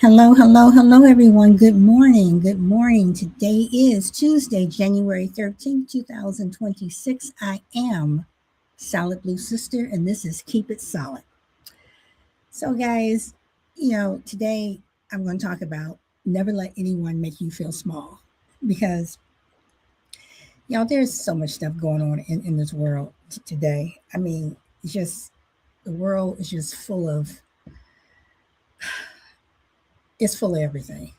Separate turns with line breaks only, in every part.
Hello, hello, hello, everyone. Good morning. Good morning. Today is Tuesday, January 13th, 2026. I am Solid Blue Sister, and this is Keep It Solid. So, guys, today I'm going to talk about never let anyone make you feel small because, there's so much stuff going on in this world today. I mean, it's just the world is just it's full of everything.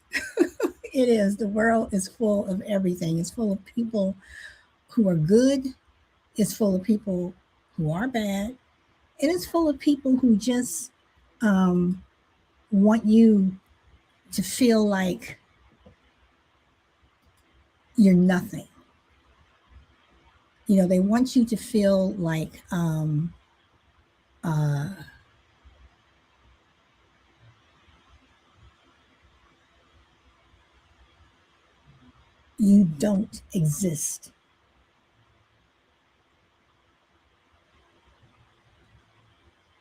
It is. The world is full of everything. It's full of people who are good. It's full of people who are bad. And it's full of people who just um, want you to feel like you're nothing. They want you to feel like uh, you don't exist.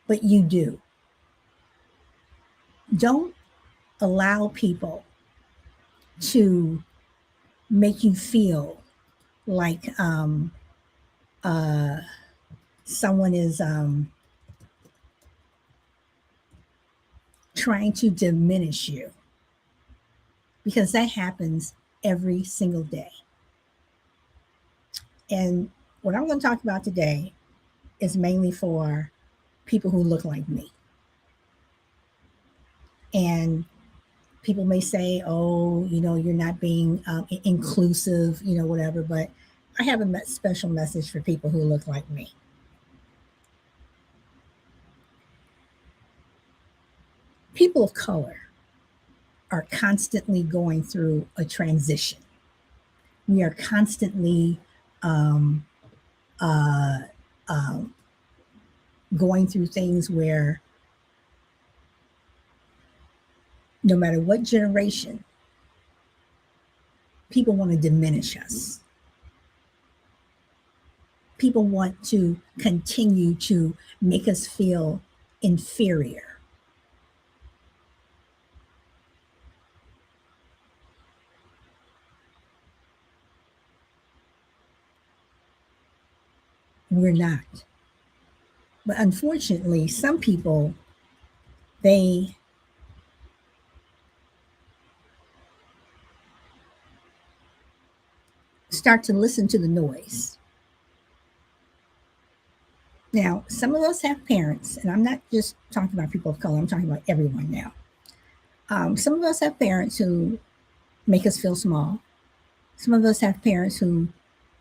But you do. Don't allow people to make you feel like uh, someone is trying to diminish you because that happens every single day. And what I'm going to talk about today is mainly for people who look like me. And people may say, oh, you're not being inclusive, whatever. But I have a special message for people who look like me. People of color are constantly going through a transition. We are constantly um, uh, um, going through things where no matter what generation, people want to diminish us. People want to continue to make us feel inferior. We're not. But unfortunately, some people, they start to listen to the noise. Now, some of us have parents, and I'm not just talking about people of color, I'm talking about everyone now. Some of us have parents who make us feel small. Some of us have parents who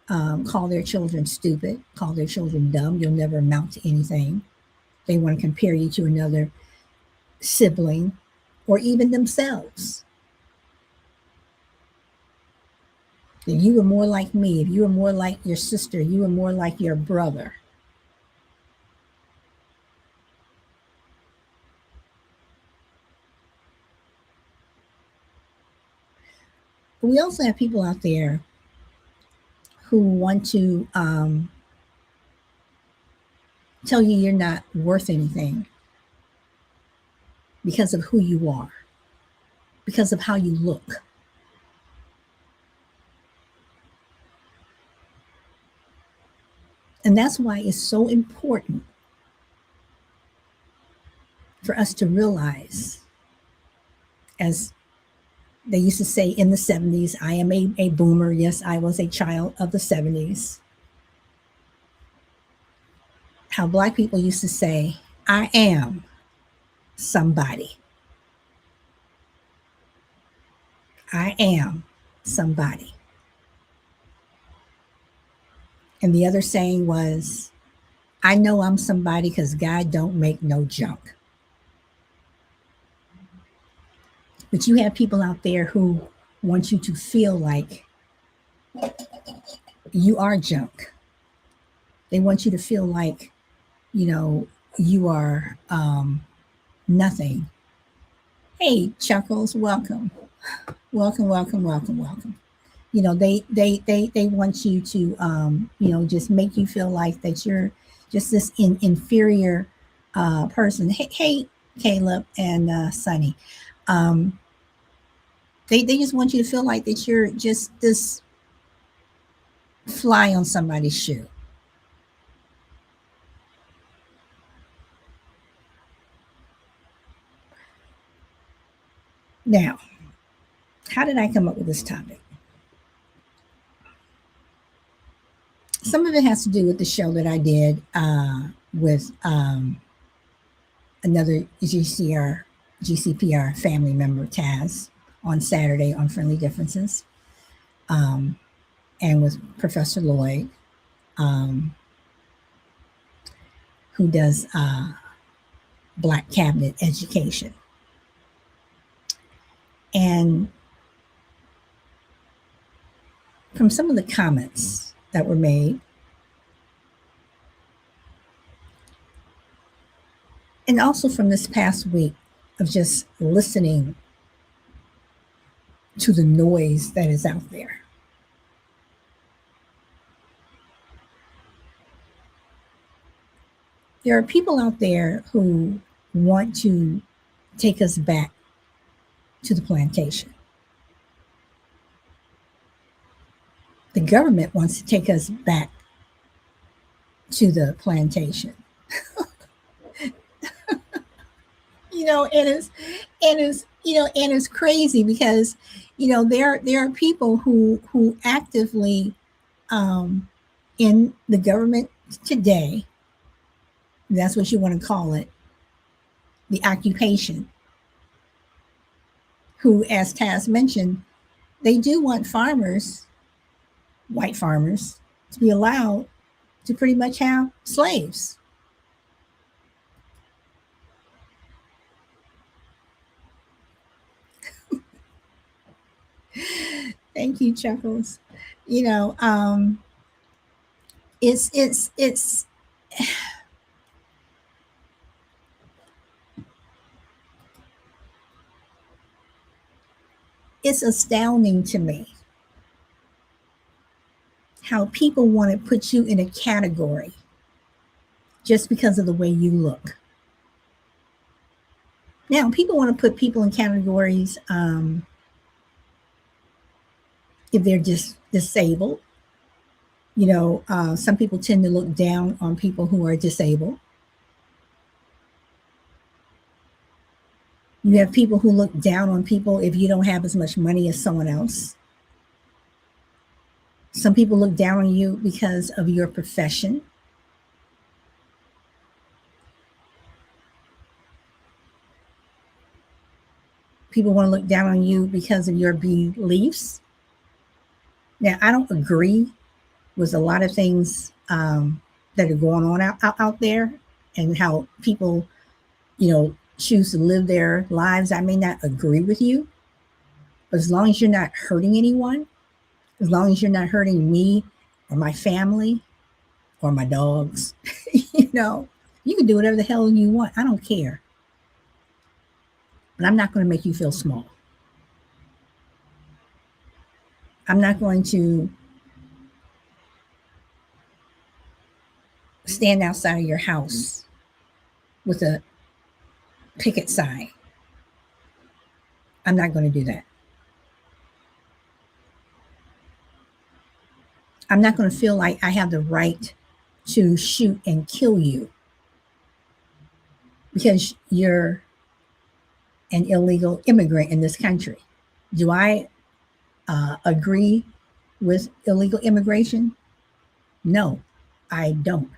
call their children stupid, call their children dumb. You'll never amount to anything. They want to compare you to another sibling or even themselves. If you were more like me, if you were more like your sister, you were more like your brother. But we also have people out there who want to tell you you're not worth anything because of who you are, because of how you look. And that's why it's so important for us to realize, as they used to say in the 70s, I am a boomer. Yes, I was a child of the 70s. How Black people used to say, I am somebody. I am somebody. And the other saying was, I know I'm somebody because God don't make no junk. But you have people out there who want you to feel like you are junk. They want you to feel like, you are nothing. Hey, Chuckles, welcome. Welcome, welcome, welcome, welcome. They want you to just make you feel like that you're just this inferior person. Hey, Caleb and Sunny. Um, they just want you to feel like that you're just this fly on somebody's shoe. Now, how did I come up with this topic? Some of it has to do with the show that I did with another GCPR family member, Taz, on Saturday on Friendly Differences, um, and with Professor Lloyd, um, who does Black Cabinet education. And from some of the comments that were made, and also from this past week of just listening to the noise that is out there, there are people out there who want to take us back to the plantation. The government wants to take us back to the plantation. And it's crazy because there are people who actively in the government today, that's what you want to call it, the occupation, who, as Taz mentioned, they do want farmers, white farmers, to be allowed to pretty much have slaves. Thank you, Chuckles. You know, it's it's astounding to me how people want to put you in a category just because of the way you look. Now, people want to put people in categories if they're just disabled. Some people tend to look down on people who are disabled. You have people who look down on people if you don't have as much money as someone else. Some people look down on you because of your profession. People want to look down on you because of your beliefs. Now, I don't agree with a lot of things that are going on out there, and how people, choose to live their lives. I may not agree with you, but as long as you're not hurting anyone, as long as you're not hurting me or my family or my dogs, you can do whatever the hell you want. I don't care. But I'm not going to make you feel small. I'm not going to stand outside of your house with a picket sign. I'm not going to do that. I'm not going to feel like I have the right to shoot and kill you because you're an illegal immigrant in this country. Do I agree with illegal immigration? No, I don't.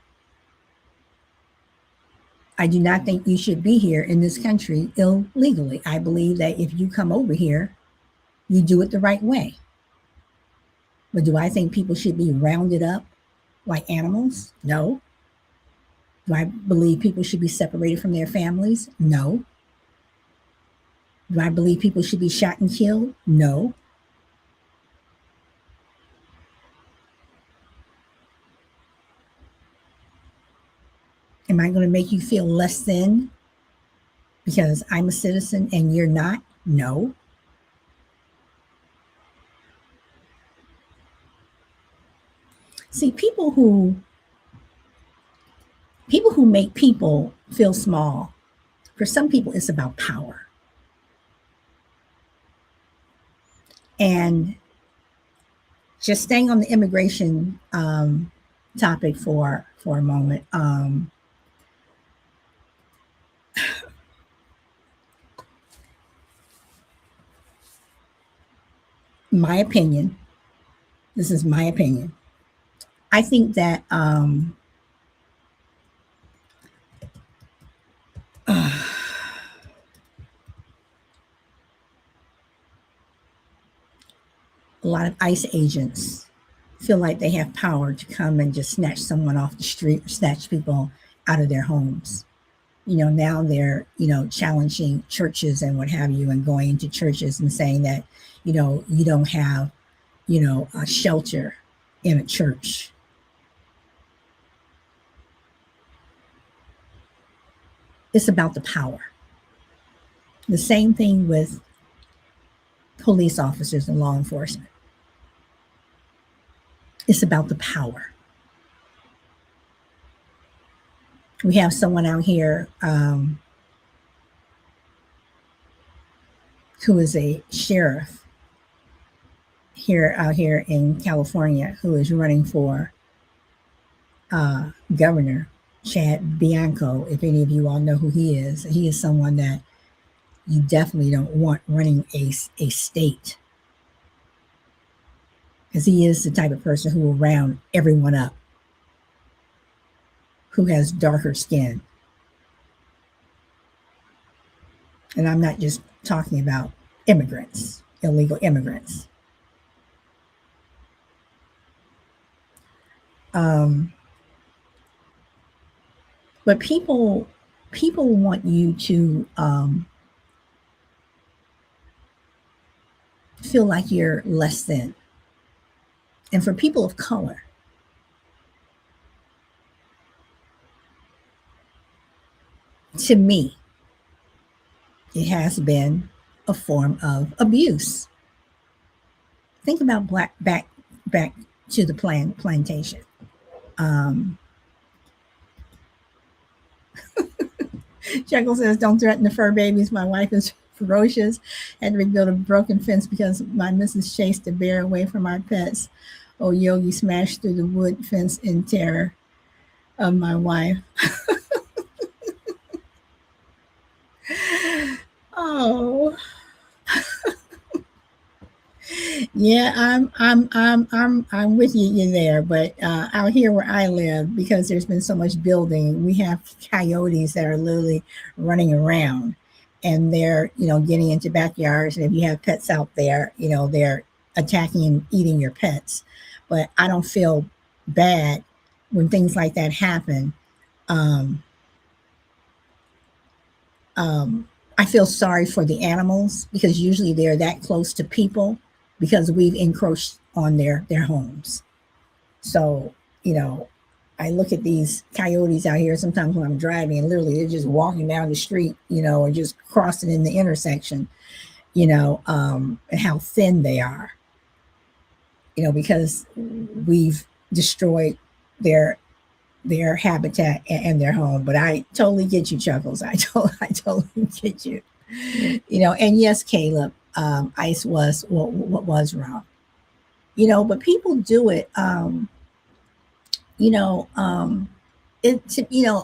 I do not think you should be here in this country illegally. I believe that if you come over here, you do it the right way. But do I think people should be rounded up like animals? No. Do I believe people should be separated from their families? No. Do I believe people should be shot and killed? No. Am I going to make you feel less than because I'm a citizen and you're not? No. See, people who make people feel small, for some people it's about power. And just staying on the immigration topic for a moment. My opinion. This is my opinion. I think that a lot of ICE agents feel like they have power to come and just snatch someone off the street or snatch people out of their homes. Now they're, challenging churches and what have you, and going into churches and saying that, you don't have, a shelter in a church. It's about the power. The same thing with police officers and law enforcement. It's about the power. We have someone out here who is a sheriff out here in California, who is running for governor, Chad Bianco. If any of you all know who he is someone that you definitely don't want running a state, because he is the type of person who will round everyone up who has darker skin. And I'm not just talking about immigrants, illegal immigrants. Um, but people want you to feel like you're less than. And for people of color, to me, it has been a form of abuse. Think about back to the plantation. Um, Jekyll says, "Don't threaten the fur babies. My wife is ferocious. Had to rebuild a broken fence because my missus chased the bear away from our pets. Oh, Yogi smashed through the wood fence in terror of my wife." Oh, yeah, I'm with you there. But out here where I live, because there's been so much building, we have coyotes that are literally running around, and they're, getting into backyards. And if you have pets out there, they're attacking and eating your pets. But I don't feel bad when things like that happen. Um, I feel sorry for the animals, because usually they're that close to people, because we've encroached on their homes. So, you know, I look at these coyotes out here sometimes when I'm driving, and literally they're just walking down the street, or just crossing in the intersection, and how thin they are, because we've destroyed their habitat and their home. But I totally get you, Chuckles. I totally get you. And yes, Caleb, ICE was what was wrong. But people do it. You know,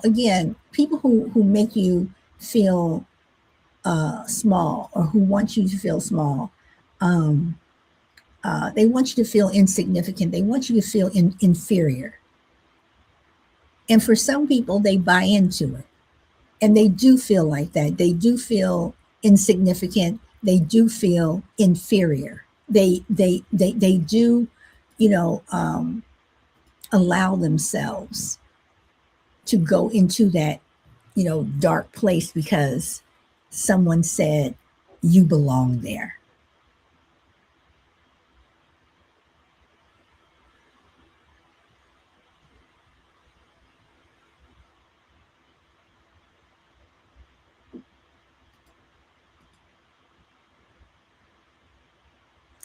again, people who make you feel small, or who want you to feel small. Um, they want you to feel insignificant. They want you to feel inferior. And for some people, they buy into it, and they do feel like that. They do feel insignificant. They do feel inferior. They do, you know, um, allow themselves to go into that, dark place, because someone said you belong there.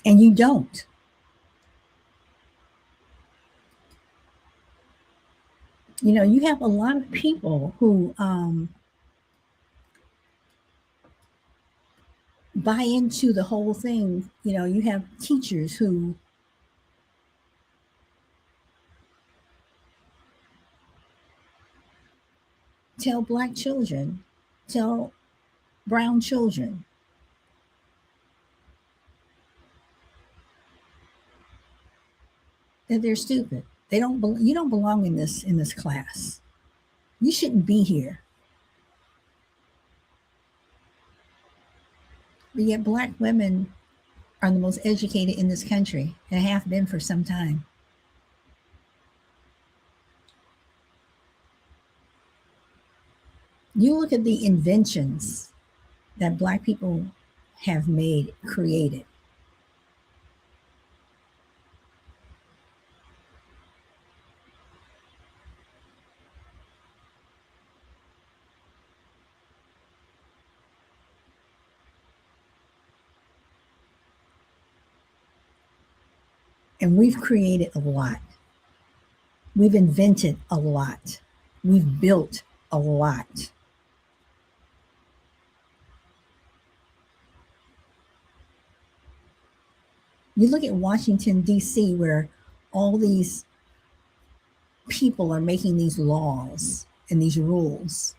And you don't. You have a lot of people who buy into the whole thing. You have teachers who tell black children, tell brown children that they're stupid. You don't belong in this class. You shouldn't be here. But yet black women are the most educated in this country and have been for some time. You look at the inventions that black people have made, created. And we've created a lot. We've invented a lot. We've built a lot. You look at Washington, D.C., where all these people are making these laws and these rules.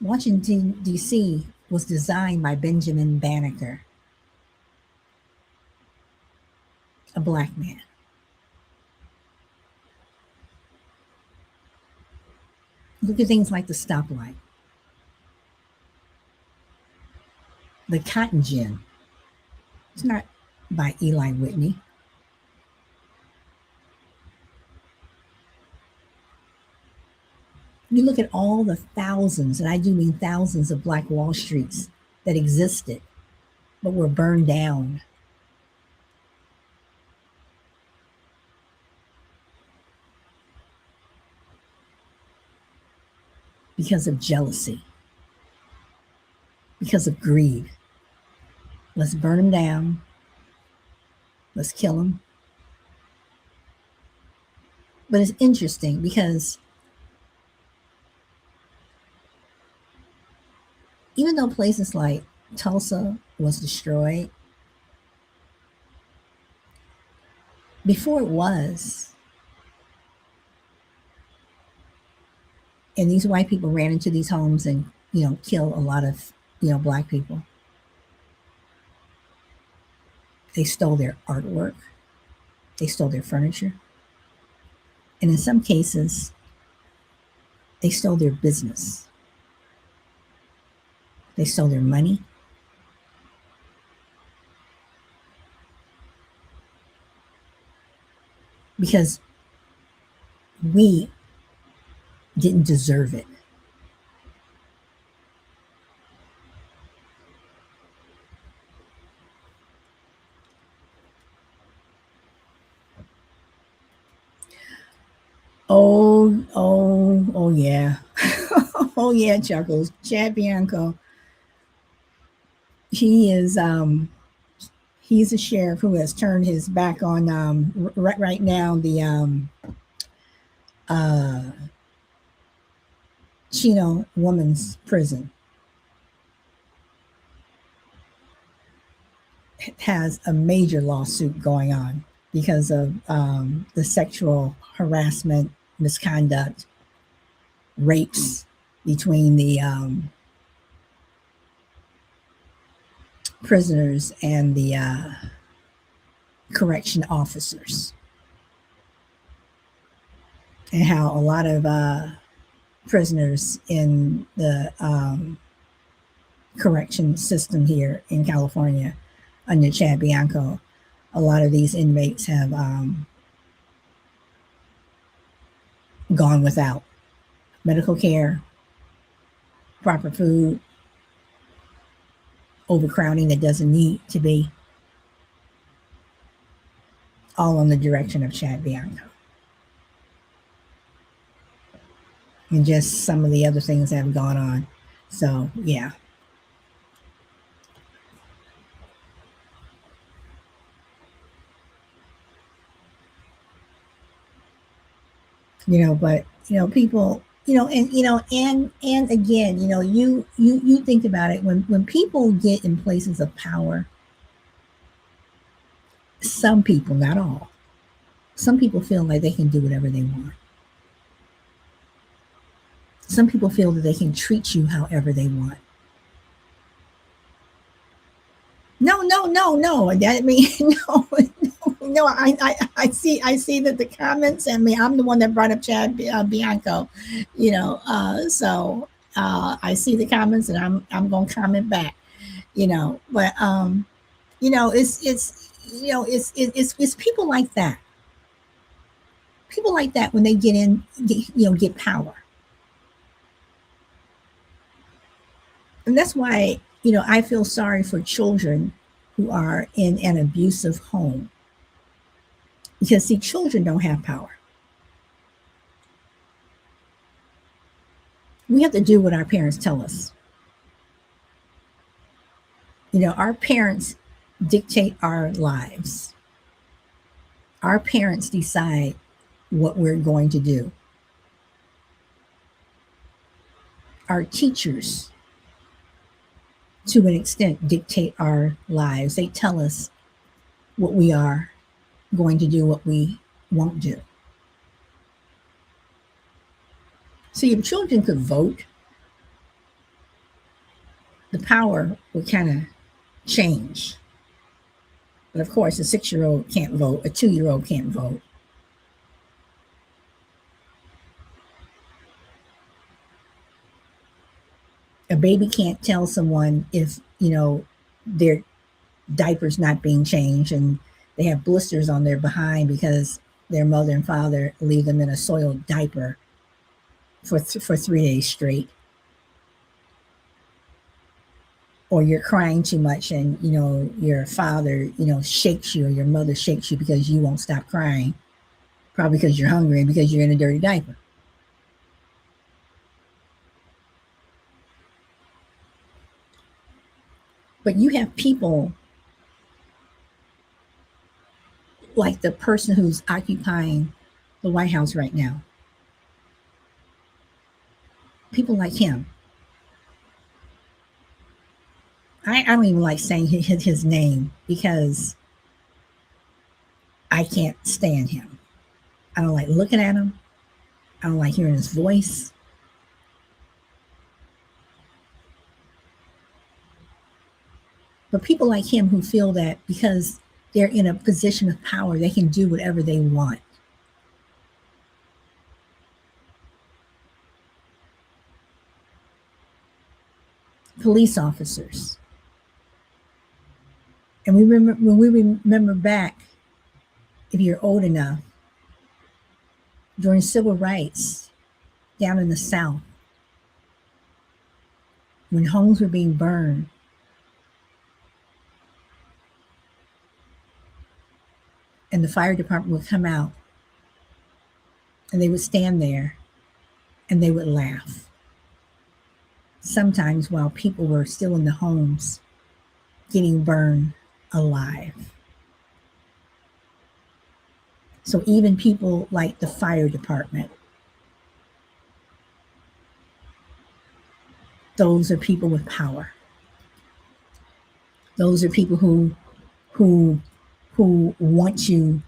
Washington, D.C. was designed by Benjamin Banneker, a black man. Look at things like the stoplight, the cotton gin. It's not by Eli Whitney. You look at all the thousands, and I do mean thousands of black Wall Streets that existed but were burned down because of jealousy, because of greed. Let's burn them down. Let's kill them. But it's interesting because even though places like Tulsa was destroyed, before it was, and these white people ran into these homes and, killed a lot of, black people. They stole their artwork. They stole their furniture. And in some cases, they stole their business. They stole their money. Because we didn't deserve it. Oh, yeah. Oh, yeah, Chuckles. Chad Bianco. He is, he's a sheriff who has turned his back on, right now, the, uh, Chino Women's Prison has a major lawsuit going on because of the sexual harassment, misconduct, rapes between the prisoners and the correction officers, and how a lot of prisoners in the correction system here in California under Chad Bianco, a lot of these inmates have gone without medical care, proper food, overcrowding that doesn't need to be, all on the direction of Chad Bianco. And just some of the other things that have gone on. So, yeah. But, people and again, you think about it, when people get in places of power, some people, not all, some people feel like they can do whatever they want. Some people feel that they can treat you however they want. No, no, no, no. That mean no, no. I see that the comments. I mean, I'm the one that brought up Chad Bianco. I see the comments, and I'm gonna comment back. But it's people like that. People like that when they get power, and that's why I feel sorry for children who are in an abusive home, because see, children don't have power. We have to do what our parents tell us. Our parents dictate our lives. Our parents decide what we're going to do. Our teachers, to an extent, dictate our lives. They tell us what we are going to do, what we won't do. So if children could vote, the power would kind of change. But of course, a 6-year-old can't vote, a 2-year-old can't vote. A baby can't tell someone if, their diapers not being changed and they have blisters on their behind because their mother and father leave them in a soiled diaper for 3 days straight. Or you're crying too much and your father shakes you, or your mother shakes you because you won't stop crying, probably because you're hungry and because you're in a dirty diaper. But you have people like the person who's occupying the White House right now. People like him. I don't even like saying his name because I can't stand him. I don't like looking at him. I don't like hearing his voice. But people like him who feel that because they're in a position of power, they can do whatever they want. Police officers. And when we remember back, if you're old enough, during civil rights down in the South, when homes were being burned, and the fire department would come out and they would stand there and they would laugh. Sometimes while people were still in the homes getting burned alive. So even people like the fire department, those are people with power. Those are people who who want you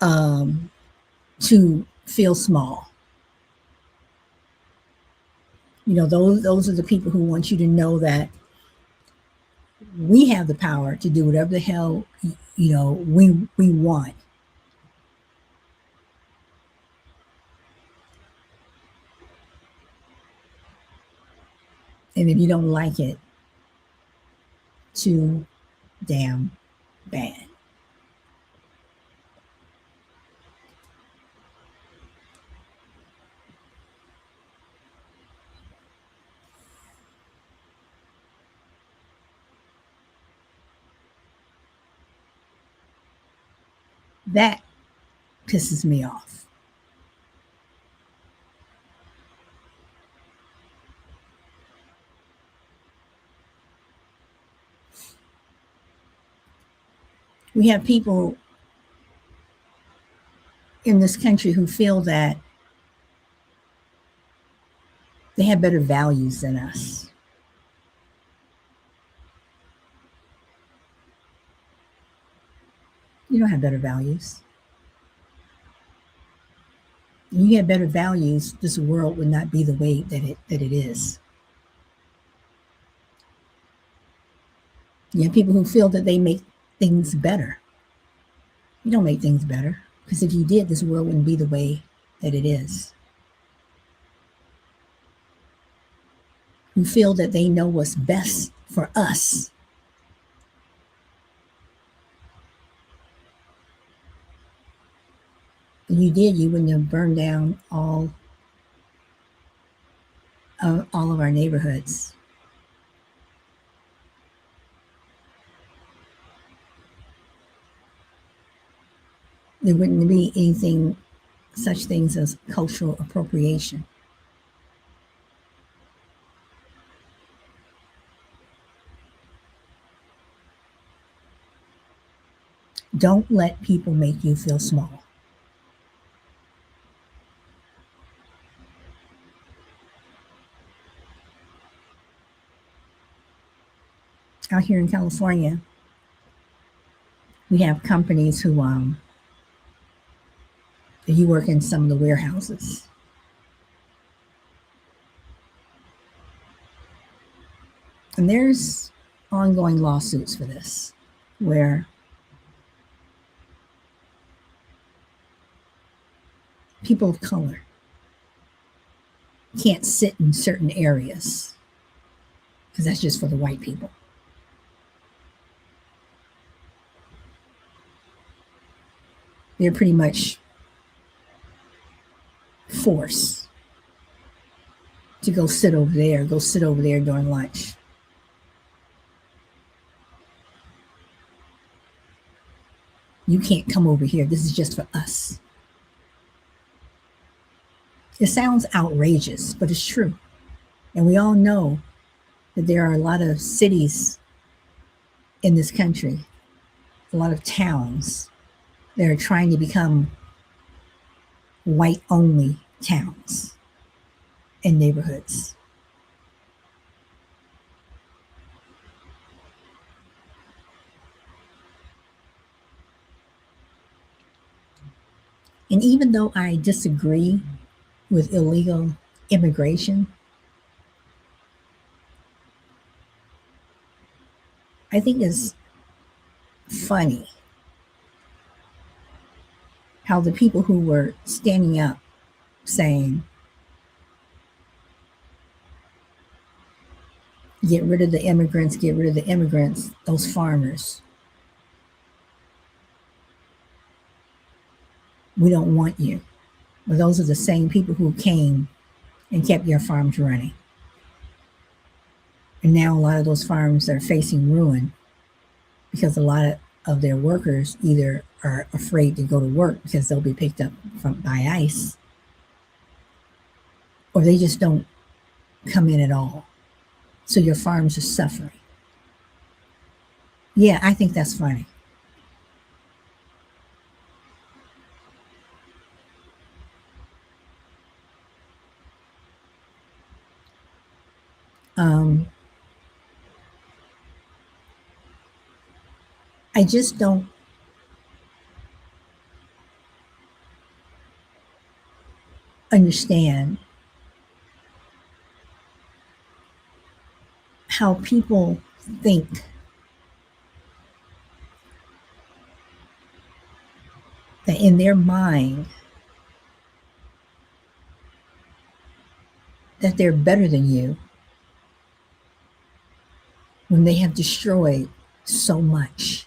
to feel small. Those are the people who want you to know that we have the power to do whatever the hell we want. And if you don't like it, too damn bad. That pisses me off. We have people in this country who feel that They have better values than us. You don't have better values. If you had better values, this world would not be the way that it is. You have people who feel that they make things better. You don't make things better, because if you did, this world wouldn't be the way that it is. Who feel that they know what's best for us. If you did, you wouldn't have burned down all of our neighborhoods. There wouldn't be anything, such things as cultural appropriation. Don't let people make you feel small. Out here in California, we have companies who you work in some of the warehouses. And there's ongoing lawsuits for this, where people of color can't sit in certain areas because that's just for the white people. They're pretty much forced to go sit over there during lunch. You can't come over here. This is just for us. It sounds outrageous, but it's true. And we all know that there are a lot of cities in this country, a lot of towns that are trying to become white only towns and neighborhoods. And even though I disagree with illegal immigration, I think it's funny how the people who were standing up saying, get rid of the immigrants, get rid of the immigrants, those farmers, we don't want you. But those are the same people who came and kept your farms running. And now a lot of those farms are facing ruin because a lot of their workers either are afraid to go to work because they'll be picked up by ICE, or they just don't come in at all. So your farms are suffering. Yeah, I think that's funny. I just don't understand how people think that in their mind that they're better than you when they have destroyed so much.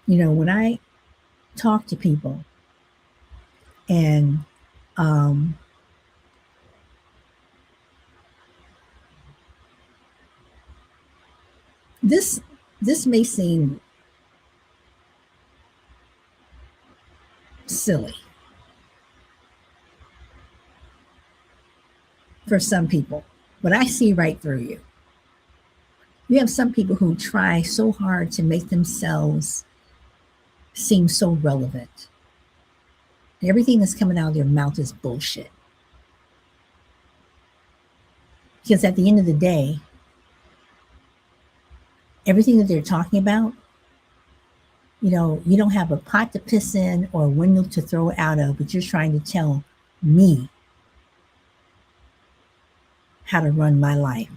You know, when I talk to people and this may seem silly for some people, but I see right through you. You have some people who try so hard to make themselves seems so relevant. Everything that's coming out of their mouth is bullshit. Because at the end of the day, everything that they're talking about, you don't have a pot to piss in or a window to throw it out of, but you're trying to tell me how to run my life.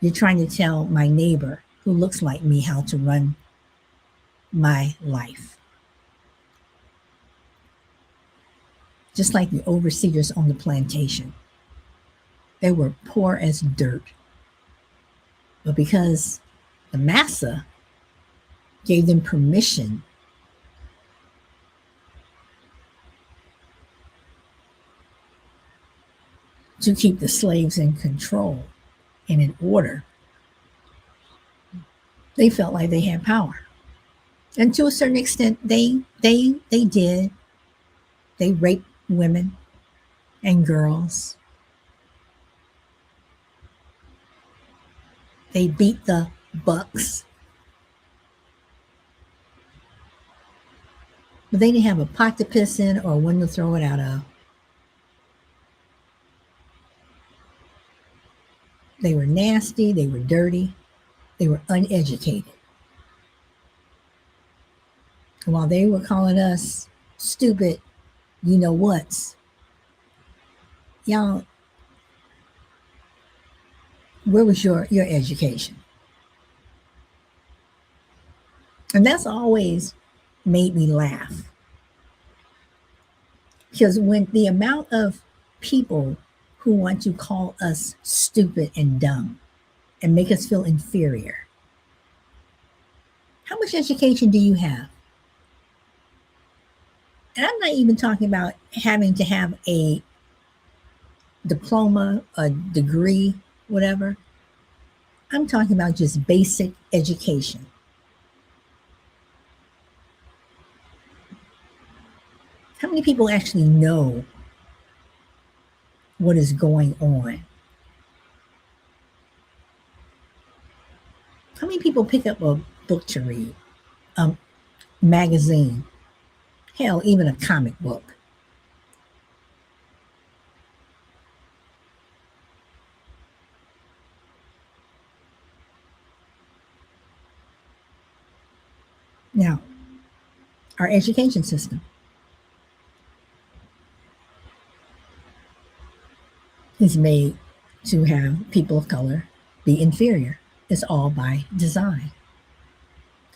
You're trying to tell my neighbor who looks like me how to run my life. Just like the overseers on the plantation. They were poor as dirt. But because the massa gave them permission to keep the slaves in control and in order, they felt like they had power. And to a certain extent, they did. They raped women and girls. They beat the bucks. But they didn't have a pot to piss in or a window to throw it out of. They were nasty. They were dirty. They were uneducated. And while they were calling us stupid, you know what's, y'all, where was your education? And that's always made me laugh. Because when the amount of people who want to call us stupid and dumb and make us feel inferior, how much education do you have? And I'm not even talking about having to have a diploma, a degree, whatever. I'm talking about just basic education. How many people actually know what is going on? How many people pick up a book to read, a magazine, hell, even a comic book? Now, our education system is made to have people of color be inferior. It's all by design.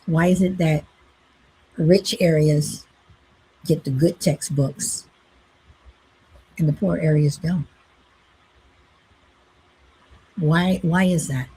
Why is it that rich areas get the good textbooks and the poor areas don't? Why is that?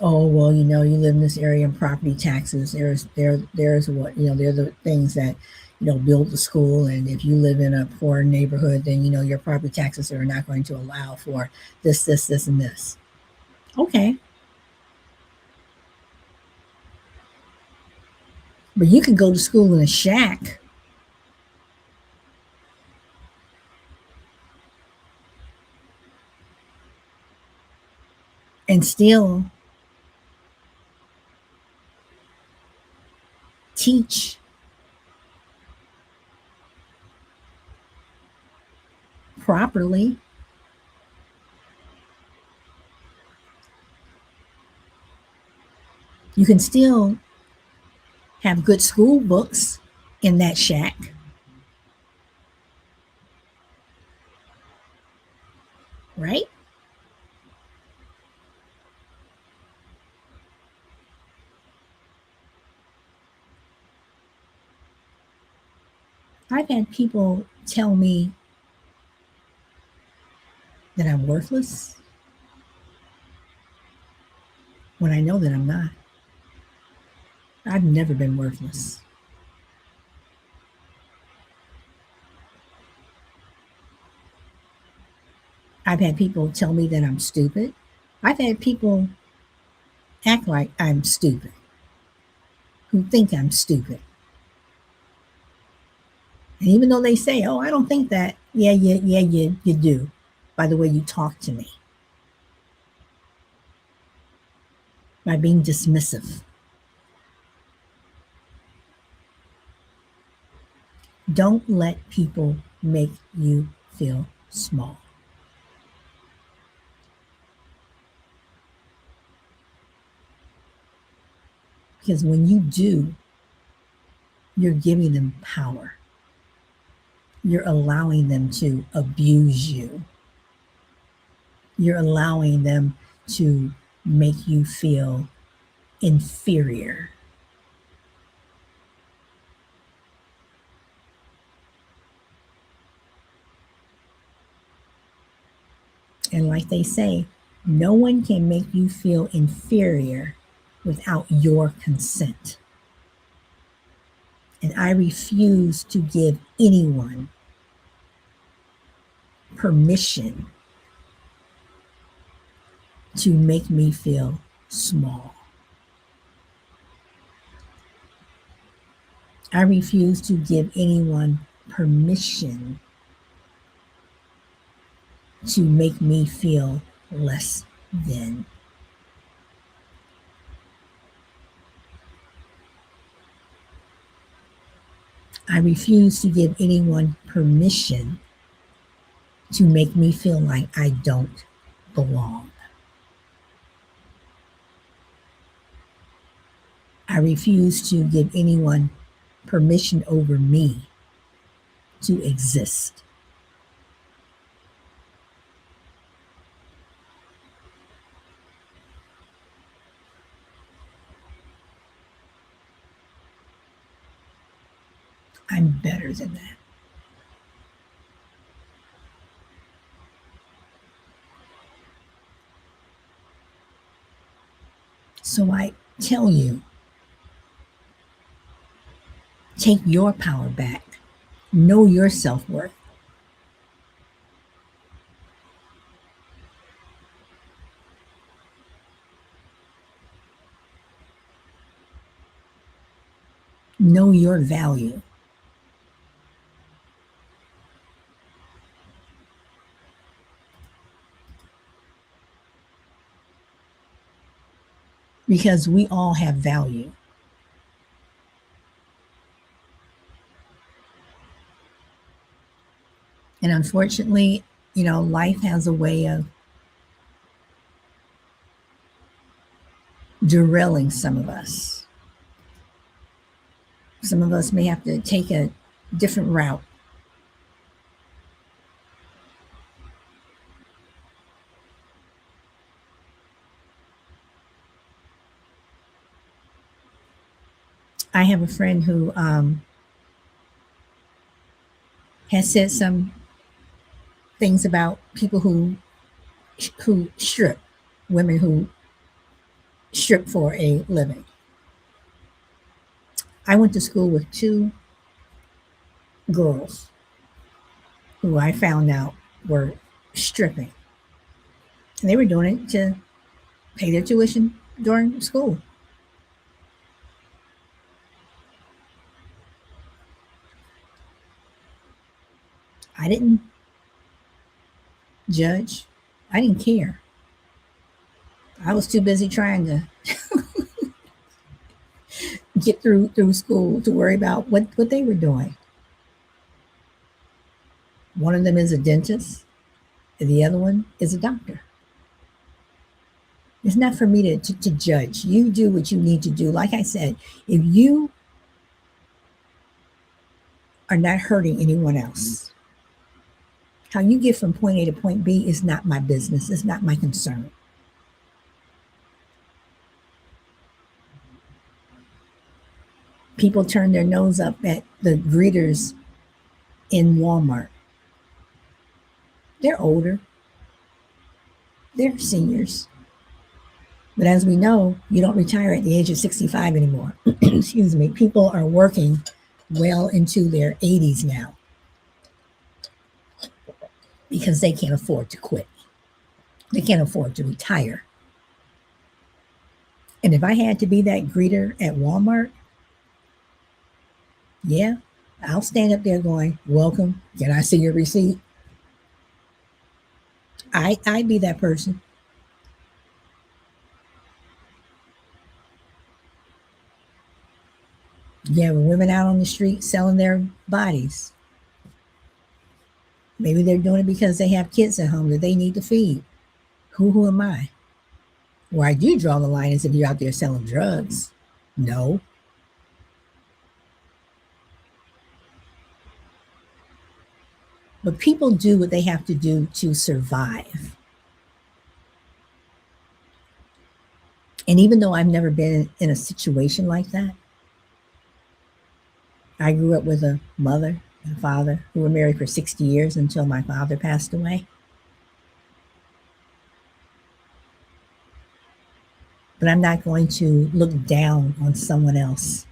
Oh, well, you live in this area and property taxes, there's what, they're the things that, build the school. And if you live in a poor neighborhood, then your property taxes are not going to allow for this, and this. Okay. But you can go to school in a shack and still teach properly. You can still have good school books in that shack, right? I've had people tell me that I'm worthless when I know that I'm not. I've never been worthless. I've had people tell me that I'm stupid. I've had people act like I'm stupid, who think I'm stupid. And even though they say, "Oh, I don't think that," you do, by the way you talk to me. by being dismissive. Don't let people make you feel small. Because when you do, you're giving them power. You're allowing them to abuse you. You're allowing them to make you feel inferior. And like they say, no one can make you feel inferior without your consent. And I refuse to give anyone permission to make me feel small. I refuse to give anyone permission to make me feel less than. I refuse to give anyone permission to make me feel like I don't belong. I refuse to give anyone permission over me to exist. I'm better than that. So I tell you, take your power back. Know your self worth. Know your value. Because we all have value. And unfortunately, life has a way of derailing some of us. Some of us may have to take a different route. I have a friend who has said some things about people who strip, women who strip for a living. I went to school with two girls who I found out were stripping. And they were doing it to pay their tuition during school. I didn't judge. I didn't care. I was too busy trying to get through school to worry about what they were doing. One of them is a dentist, and the other one is a doctor. It's not for me to judge. You do what you need to do. Like I said, if you are not hurting anyone else, how you get from point A to point B is not my business. It's not my concern. People turn their nose up at the greeters in Walmart. They're older, they're seniors. But as we know, you don't retire at the age of 65 anymore. Excuse me. People are working well into their 80s now because they can't afford to quit. They can't afford to retire. And if I had to be that greeter at Walmart, yeah, I'll stand up there going, "Welcome. Can I see your receipt?" I'd be that person. You have women out on the street selling their bodies. Maybe they're doing it because they have kids at home that they need to feed. Who am I? Where I do draw the line is if you're out there selling drugs. No. But people do what they have to do to survive. And even though I've never been in a situation like that, I grew up with a mother and a father who were married for 60 years until my father passed away. But I'm not going to look down on someone else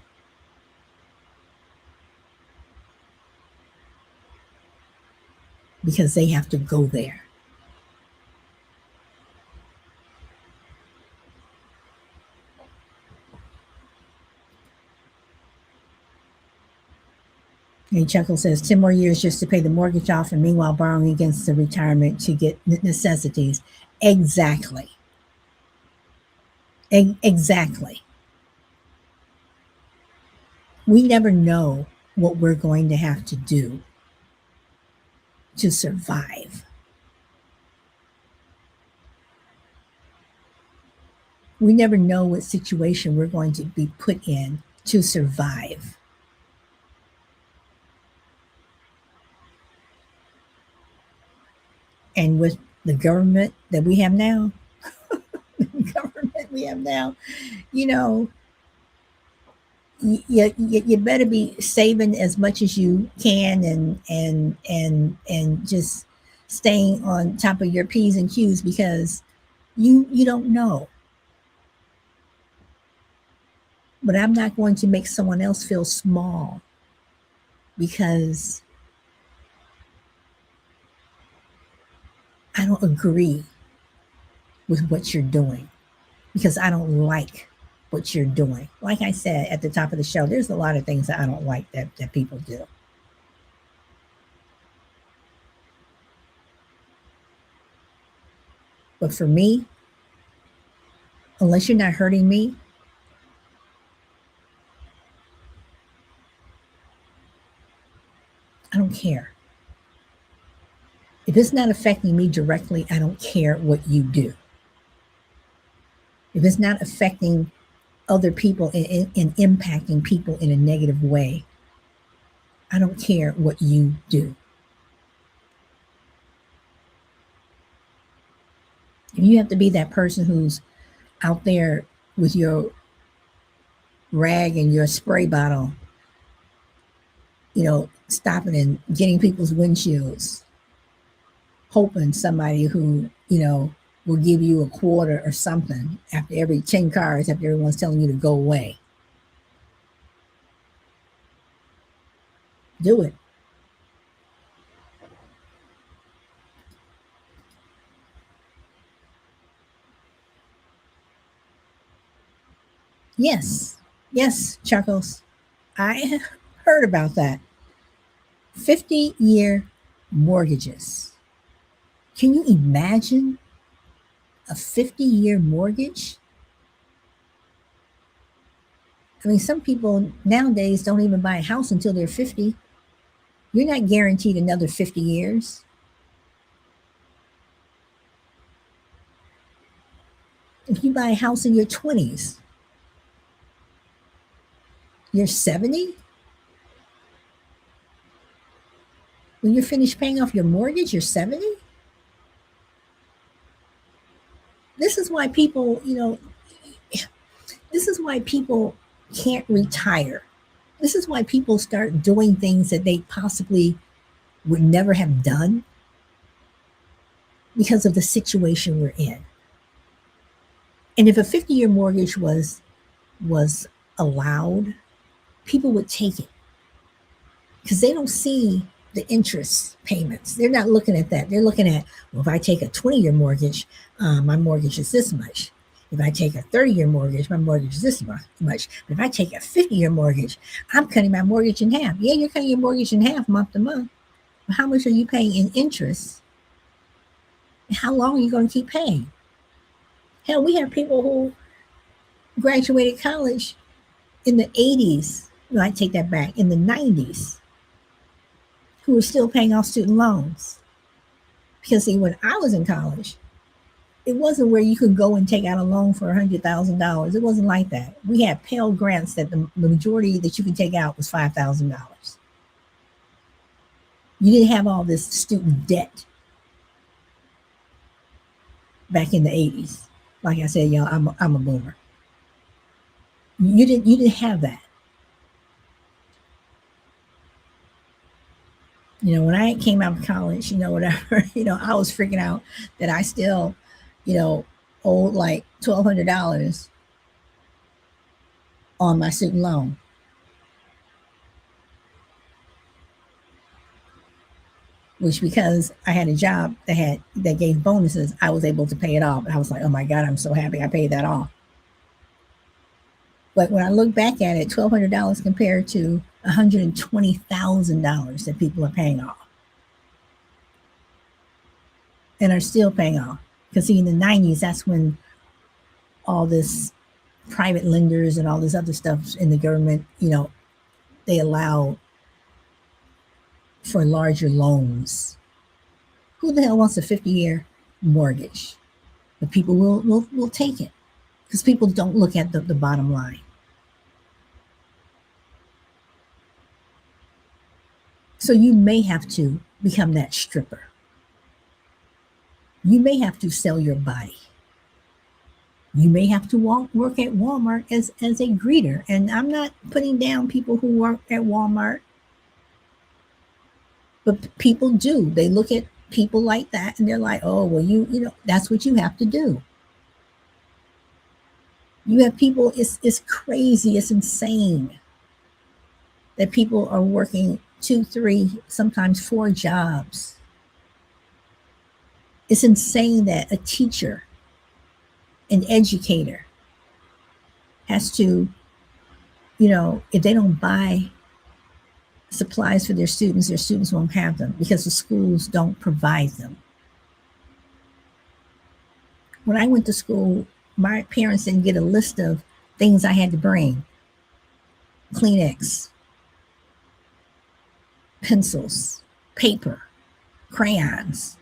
because they have to go there. And Chuckle says 10 more years just to pay the mortgage off and meanwhile borrowing against the retirement to get necessities. Exactly. Exactly. We never know what we're going to have to do to survive. We never know what situation we're going to be put in to survive. And with the government that we have now, the government we have now, you know, you better be saving as much as you can and just staying on top of your P's and Q's because you don't know. But I'm not going to make someone else feel small because I don't agree with what you're doing, because I don't like what you're doing. Like I said at the top of the show, there's a lot of things that I don't like that people do. But for me, unless you're not hurting me, I don't care. If it's not affecting me directly, I don't care what you do. If it's not affecting other people and impacting people in a negative way, I don't care what you do. If you have to be that person who's out there with your rag and your spray bottle, stopping and getting people's windshields, hoping somebody who, will give you a quarter or something after every 10 cars, after everyone's telling you to go away. Do it. Yes. Yes, Chuckles. I heard about that. 50-year mortgages. Can you imagine a 50-year mortgage? I mean, some people nowadays don't even buy a house until they're 50. You're not guaranteed another 50 years. If you buy a house in your 20s, you're 70? When you're finished paying off your mortgage, you're 70? This is why people, this is why people can't retire. This is why people start doing things that they possibly would never have done because of the situation we're in. And if a 50-year mortgage was allowed, people would take it because they don't see the interest payments. They're not looking at that. They're looking at, well, if I take a 20-year mortgage, my mortgage is this much. If I take a 30-year mortgage, my mortgage is this much. But if I take a 50-year mortgage, I'm cutting my mortgage in half. Yeah, you're cutting your mortgage in half month to month. But how much are you paying in interest? And how long are you going to keep paying? Hell, we have people who graduated college in the 80s No, I take that back. In the 90s, who were still paying off student loans. Because see, when I was in college, it wasn't where you could go and take out a loan for $100,000. It wasn't like that. We had Pell Grants that the majority that you could take out was $5,000. You didn't have all this student debt back in the 80s. Like I said, y'all, I'm a boomer. You didn't have that. When I came out of college, whatever, I was freaking out that I still, you know, owed like $1,200 on my student loan. Which, because I had a job that gave bonuses, I was able to pay it off. And I was like, oh my God, I'm so happy I paid that off. But when I look back at it, $1,200 compared to $120,000 that people are paying off and are still paying off. Because see, in the 90s, that's when all this private lenders and all this other stuff in the government, they allow for larger loans. Who the hell wants a 50-year mortgage? But people will take it because people don't look at the bottom line. So you may have to become that stripper. You may have to sell your body. You may have to work at Walmart as a greeter. And I'm not putting down people who work at Walmart, but people do. They look at people like that and they're like, oh, well, that's what you have to do. You have people, it's crazy, it's insane that people are working 2, 3, sometimes 4 jobs. It's insane that a teacher, an educator, has to, if they don't buy supplies for their students won't have them because the schools don't provide them. When I went to school, my parents didn't get a list of things I had to bring: Kleenex, pencils, paper, crayons,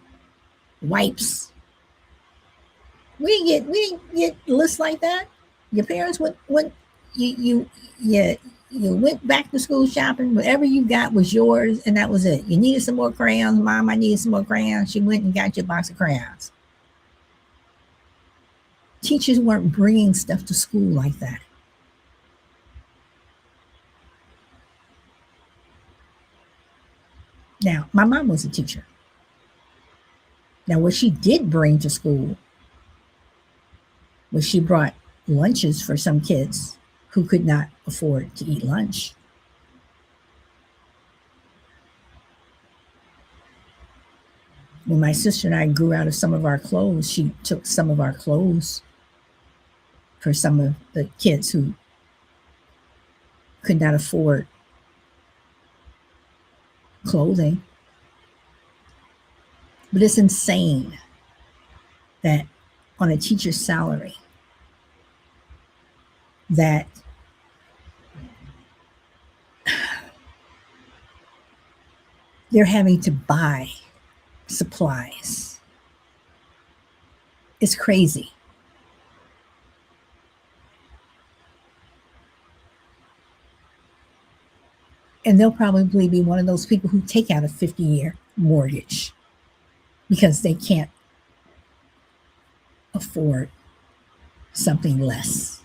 wipes. We didn't get lists like that. Your parents went you went back to school shopping. Whatever you got was yours, and that was it. You needed some more crayons, Mom. I needed some more crayons. She went and got you a box of crayons. Teachers weren't bringing stuff to school like that. Now, my mom was a teacher. Now, what she did bring to school was she brought lunches for some kids who could not afford to eat lunch. When my sister and I grew out of some of our clothes, she took some of our clothes for some of the kids who could not afford clothing. But it's insane that on a teacher's salary, that they're having to buy supplies. It's crazy. And they'll probably be one of those people who take out a 50-year mortgage because they can't afford something less.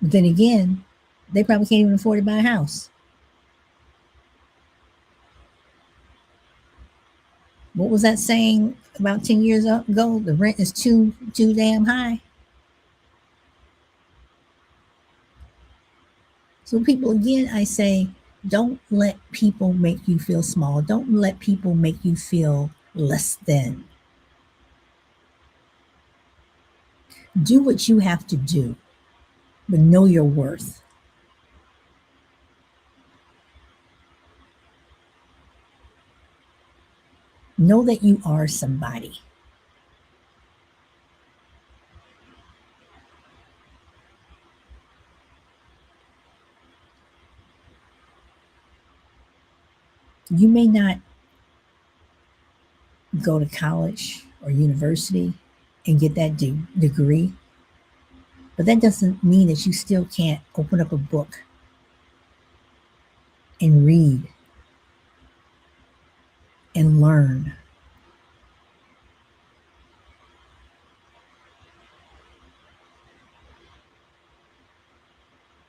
But then again, they probably can't even afford to buy a house. What was that saying about 10 years ago? The rent is too damn high. So people, again, I say, don't let people make you feel small. Don't let people make you feel less than. Do what you have to do, but know your worth. Know that you are somebody. You may not go to college or university and get that degree, but that doesn't mean that you still can't open up a book and read and learn.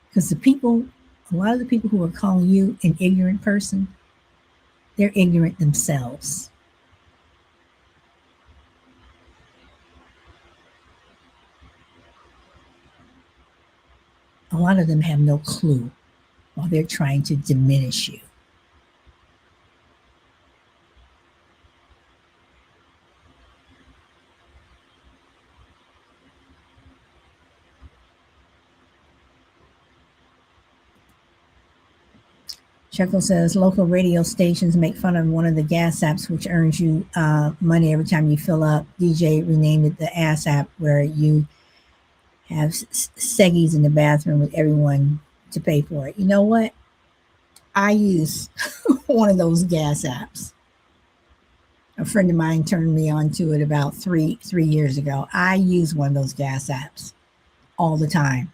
Because a lot of the people who are calling you an ignorant person, they're ignorant themselves. A lot of them have no clue while they're trying to diminish you. Checo says local radio stations make fun of one of the gas apps, which earns you money every time you fill up. DJ renamed it the ass app, where you have seggies in the bathroom with everyone to pay for it. You know what? I use one of those gas apps. A friend of mine turned me on to it about three years ago. I use one of those gas apps all the time.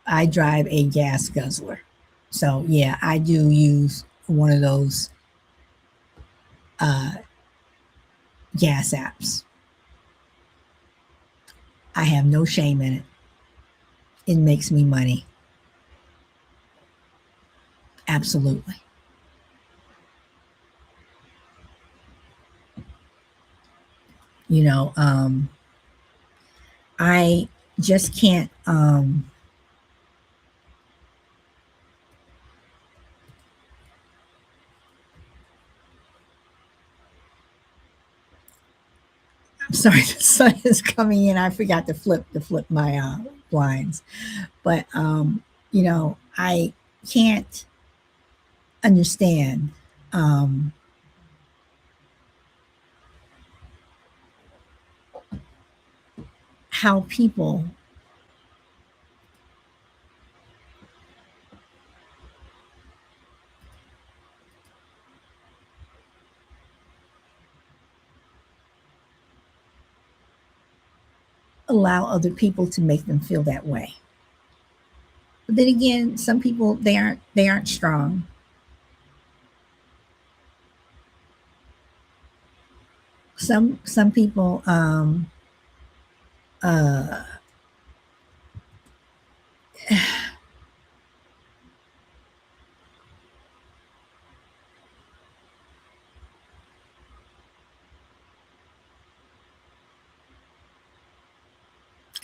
I drive a gas guzzler. So yeah, I do use one of those uh, gas apps. I have no shame in it. It makes me money. Absolutely. You know, I just can't. I'm sorry, the sun is coming in. I forgot to flip my blinds, but I can't understand um, how people allow other people to make them feel that way. But then again, some people they aren't strong. Some people uh,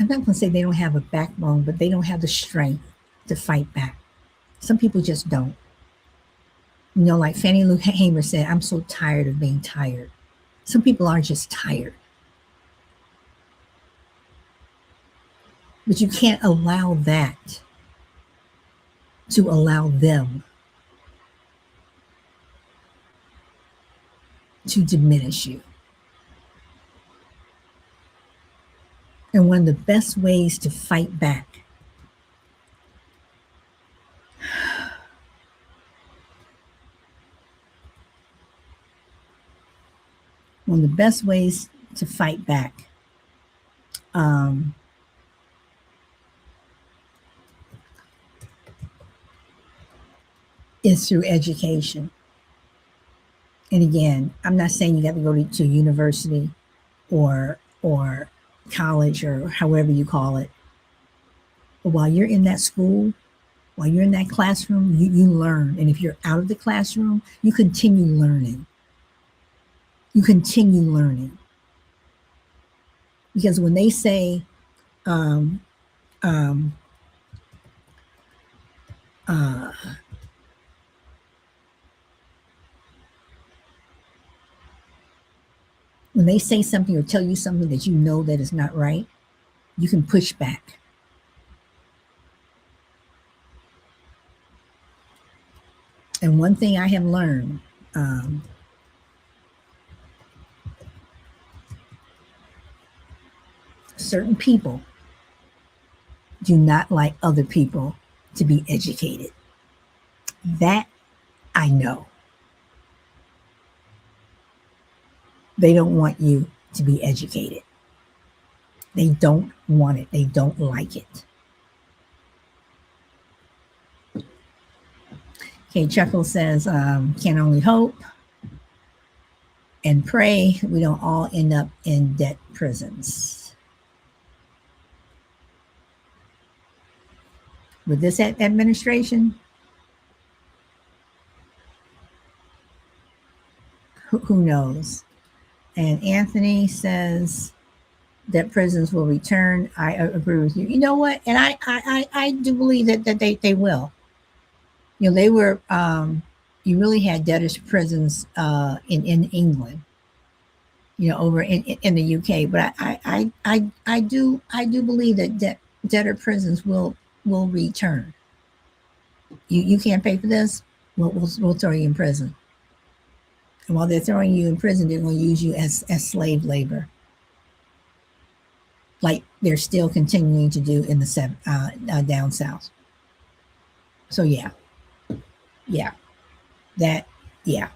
I'm not going to say they don't have a backbone, but they don't have the strength to fight back. Some people just don't. Like Fannie Lou Hamer said, I'm so tired of being tired. Some people are just tired. But you can't allow that to allow them to diminish you. And one of the best ways to fight back one of the best ways to fight back um, is through education. And again, I'm not saying you got to go to university or college or however you call it. But while you're in that school, while you're in that classroom, you learn. And if you're out of the classroom, you continue learning. You continue learning. Because when they say, um, um, uh, when they say something or tell you something that you know that is not right, you can push back. And one thing I have learned, certain people do not like other people to be educated. That I know they don't want you to be educated. They don't want it. They don't like it. Okay, Chuckle says, can only hope and pray we don't all end up in debt prisons. With this administration, who knows? And Anthony says that prisons will return. I agree with you. You know what? And I do believe that they will. You know, they were, you really had debtors prisons in England, you know, over in the UK. But I do believe that debtor prisons will return. You can't pay for this. We'll throw you in prison. And while they're throwing you in prison, they're going to use you as slave labor, like they're still continuing to do in the down south. So yeah, yeah, that yeah.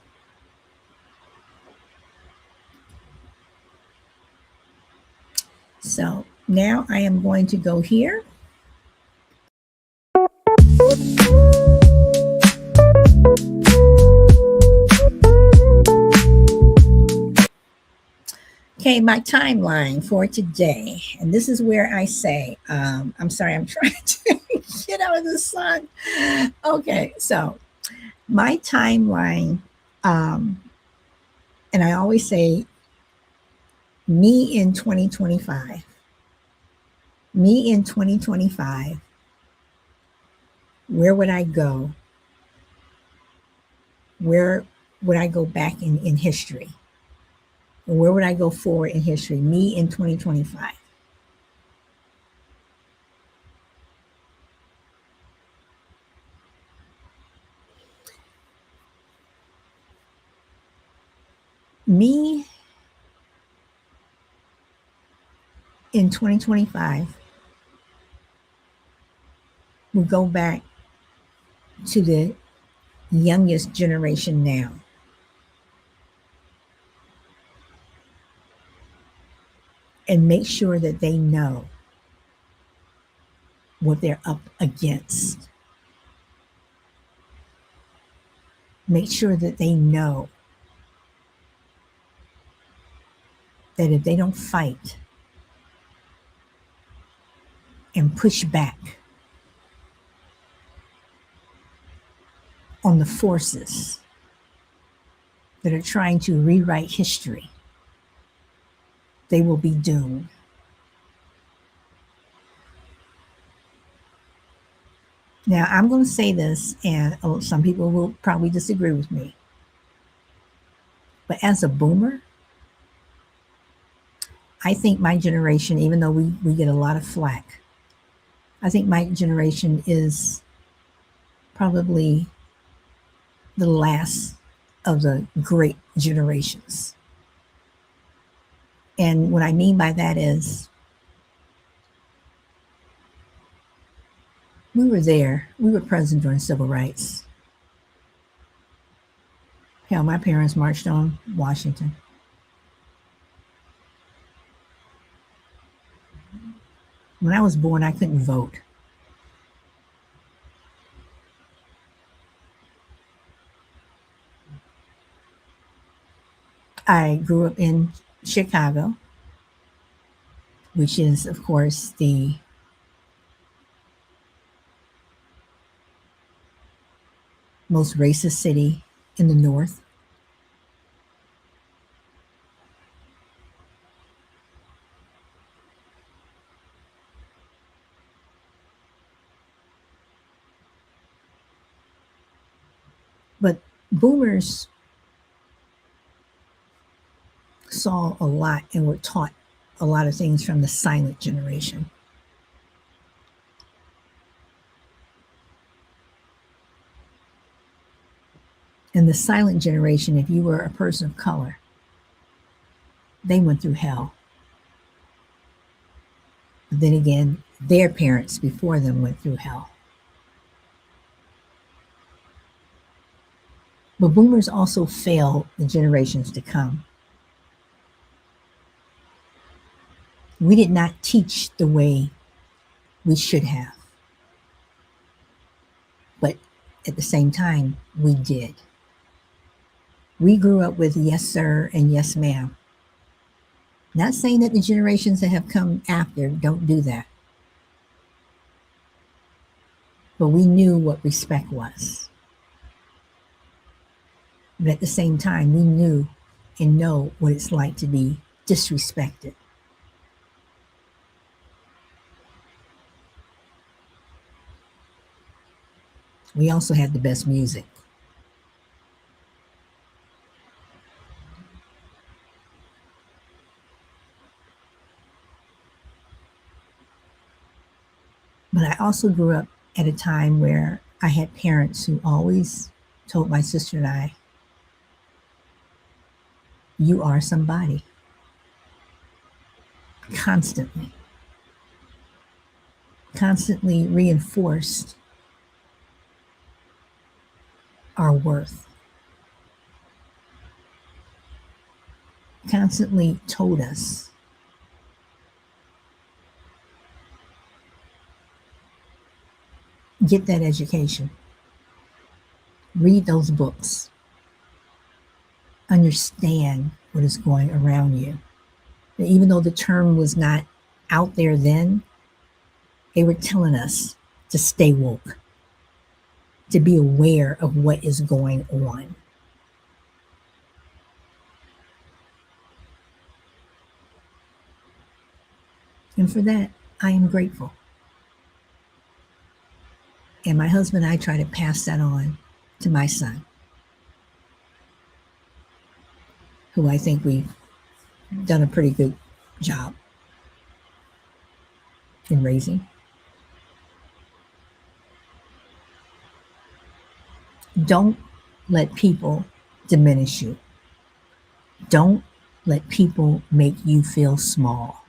So now I am going to go here. Okay, my timeline for today. And this is where I say, I'm sorry, I'm trying to get out of the sun. Okay, so my timeline, and I always say, me in 2025, me in 2025, where would I go? Where would I go back in history? Or where would I go forward in history? Me in 2025. Me in 2025 would go back to the youngest generation now and make sure that they know what they're up against. Make sure that they know that if they don't fight and push back on the forces that are trying to rewrite history, they will be doomed. Now, I'm going to say this, and some people will probably disagree with me. But as a boomer, I think my generation, even though we get a lot of flack, I think my generation is probably the last of the great generations. And what I mean by that is we were there, we were present during civil rights. Hell, my parents marched on Washington. When I was born, I couldn't vote. I grew up in Chicago, which is, of course, the most racist city in the North. But boomers saw a lot and were taught a lot of things from the silent generation. And the silent generation, if you were a person of color, they went through hell. But then again, their parents before them went through hell. But boomers also fail the generations to come. We did not teach the way we should have, but at the same time, we did. We grew up with yes, sir, and yes, ma'am. Not saying that the generations that have come after don't do that, but we knew what respect was. But at the same time, we knew and know what it's like to be disrespected. We also had the best music. But I also grew up at a time where I had parents who always told my sister and I, you are somebody, constantly, constantly reinforced our worth, constantly told us, get that education, read those books, understand what is going around you. And even though the term was not out there then, they were telling us to stay woke, to be aware of what is going on. And for that, I am grateful. And my husband and I try to pass that on to my son, who I think we've done a pretty good job in raising. Don't let people diminish you. Don't let people make you feel small.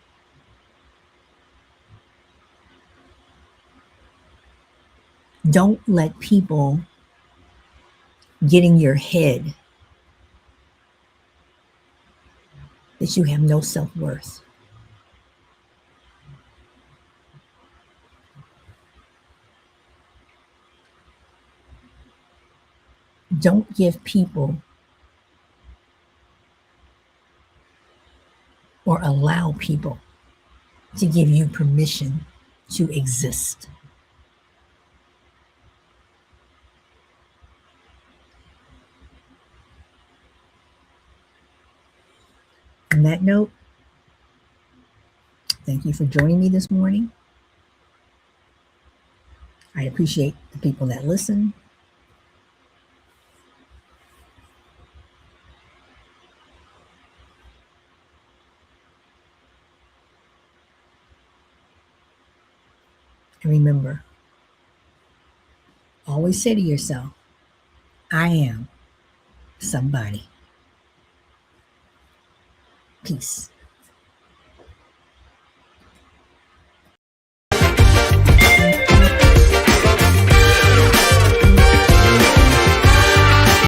Don't let people get in your head that you have no self worth. Don't give people or allow people to give you permission to exist. On that note, thank you for joining me this morning. I appreciate the people that listen. And remember, always say to yourself, I am somebody. Peace.